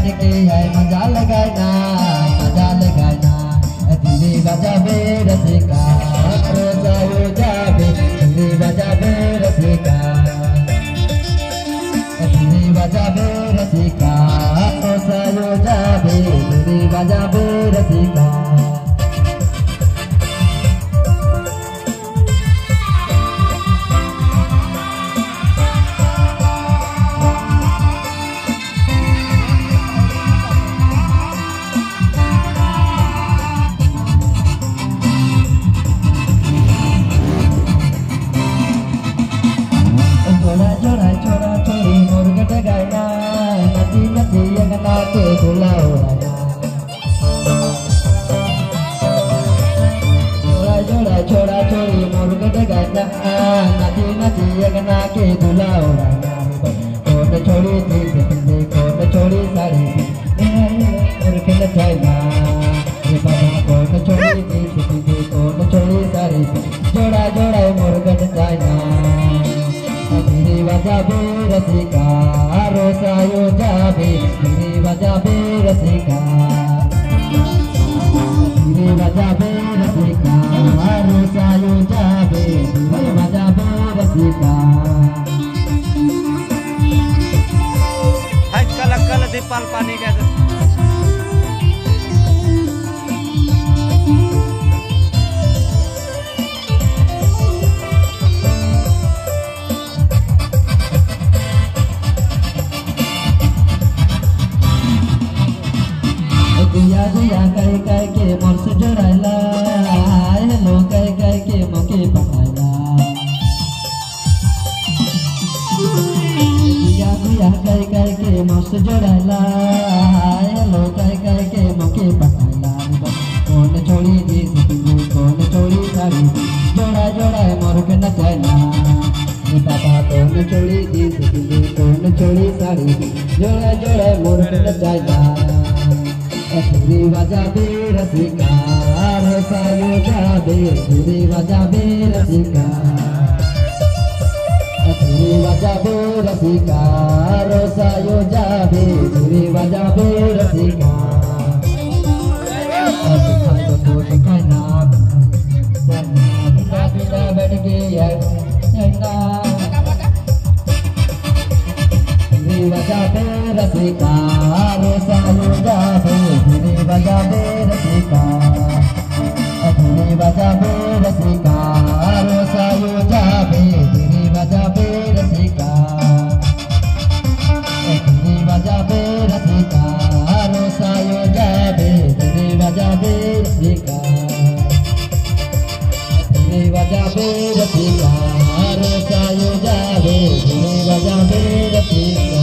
बैठ के है मजा लगाना धीरे बजावे रसिका रोजायो जावे धीरे बजावे रसिका धीरे बजावे रसिका रोजायो जावे धीरे बजावे रसिका के छोड़ा छोड़ी मुर्गट गाना नाची अगना के दूल्हा उड़ाना कौन छोड़ी जींस पहने कौन छोड़ी साड़ी मुर्ग नचाना कौन छोड़ी जींस पहने कौन छोड़ी साड़ी जोड़ा मुर्ग नचाना धीरे बजावे रसिका रोसायो जावे धीरे बजावे रसिका धीरे बजावे रसिका रोसायो जावे धीरे बजावे रसिका कल दीपाल पानी का दिया कह के मन से जोड़ाला हेलो कह के मौके पकाला दिया कह के मन से जोड़ाला हेलो कह के मौके पकाला कौन छोड़ी जींस पहने कौन छोड़ी साड़ी जोड़ा मुर्ग नचाना पापा कौन छोड़ी जींस पहने कौन छोड़ी साड़ी जोड़ा मुर्ग नचाना धीरे बजावे रसिका रोसायो जावे धीरे बजावे रसिका धीरे बजावे रसिका रोसायो जावे धीरे बजावे रसिका खाना बिना बैठ के धीरे बजावे रसिका रोसायो जावे धीरे बजावे रसिका धीरे बजावे रसिका रोसायो जावे धीरे बजावे रसिका धीरे बजावे रसिका रोसायो जावे धीरे बजावे रसिका धीरे बजावे रसिका रोसायो जावे धीरे बजावे रसिका।